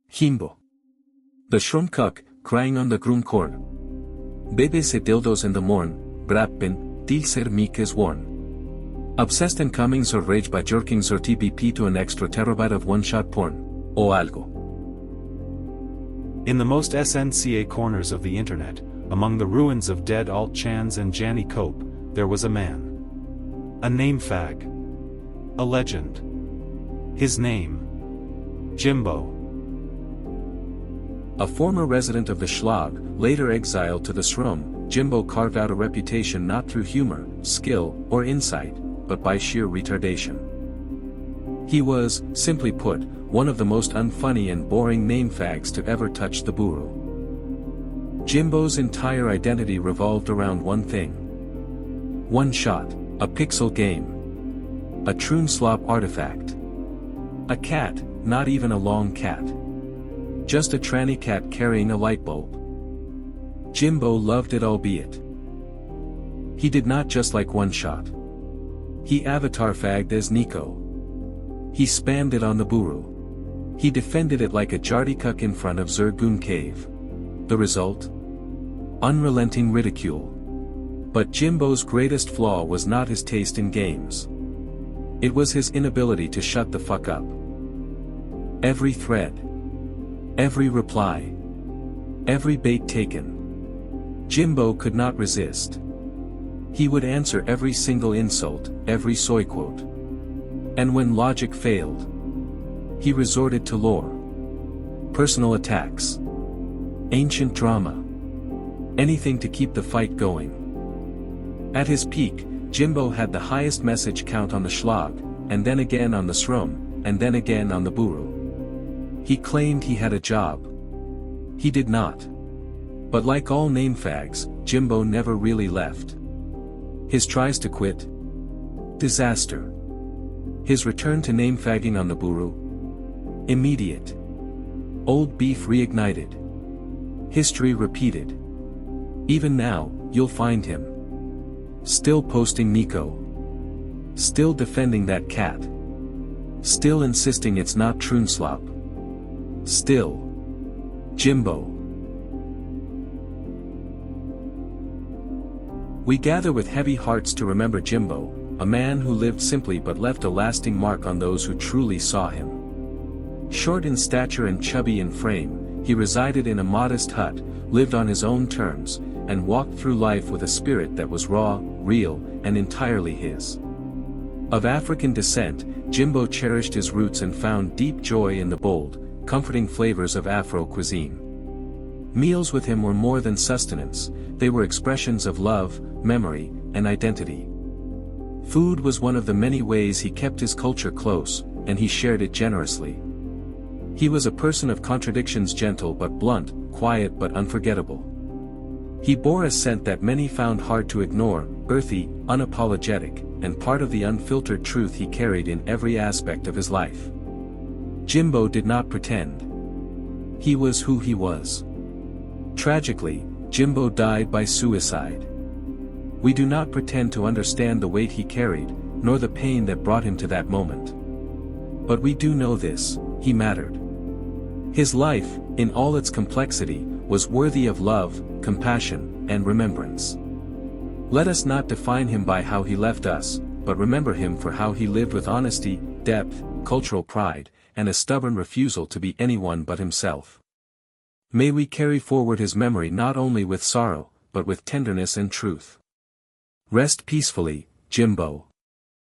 Jimbo. The Schrumpkuk, crying on the Grundkorn. Bebes et dildos in the morn, brappen, til ser mikes worn. Obsessed and coming zur rage by jerking zur TBP to an extra terabyte of one-shot porn. O algo. In the most SNCA corners of the internet, among the ruins of dead alt-chans and Janny Cope, there was a man. A name fag. A legend. His name. Jimbo. A former resident of the Schlag, later exiled to the Shrum, Jimbo carved out a reputation not through humor, skill, or insight, but by sheer retardation. He was, simply put, one of the most unfunny and boring name fags to ever touch the buru. Jimbo's entire identity revolved around one thing. One shot, a pixel game. A Troonslop artifact. A cat, not even a long cat. Just a tranny cat carrying a light bulb. Jimbo loved it, albeit he did not just like one shot. He avatar fagged as Nico. He spammed it on the buru. He defended it like a Jardikuk in front of Zergun Cave. The result? Unrelenting ridicule. But Jimbo's greatest flaw was not his taste in games. It was his inability to shut the fuck up. Every thread. Every reply. Every bait taken. Jimbo could not resist. He would answer every single insult, every soy quote. And when logic failed, he resorted to lore. Personal attacks. Ancient drama. Anything to keep the fight going. At his peak, Jimbo had the highest message count on the Schlag, and then again on the Shrum, and then again on the buru. He claimed he had a job. He did not. But like all name fags, Jimbo never really left. His tries to quit? Disaster. His return to name fagging on the buru? Immediate. Old beef reignited. History repeated. Even now, you'll find him. Still posting Nico. Still defending that cat. Still insisting it's not Troonslop. Still. Jimbo. We gather with heavy hearts to remember Jimbo, a man who lived simply but left a lasting mark on those who truly saw him. Short in stature and chubby in frame, he resided in a modest hut, lived on his own terms, and walked through life with a spirit that was raw, real, and entirely his. Of African descent, Jimbo cherished his roots and found deep joy in the bold, comforting flavors of Afro cuisine. Meals with him were more than sustenance, they were expressions of love, memory, and identity. Food was one of the many ways he kept his culture close, and he shared it generously. He was a person of contradictions, gentle but blunt, quiet but unforgettable. He bore a scent that many found hard to ignore, earthy, unapologetic, and part of the unfiltered truth he carried in every aspect of his life. Jimbo did not pretend. He was who he was. Tragically, Jimbo died by suicide. We do not pretend to understand the weight he carried, nor the pain that brought him to that moment. But we do know this, he mattered. His life, in all its complexity, was worthy of love, compassion, and remembrance. Let us not define him by how he left us, but remember him for how he lived with honesty, depth, cultural pride, and a stubborn refusal to be anyone but himself. May we carry forward his memory not only with sorrow, but with tenderness and truth. Rest peacefully, Jimbo.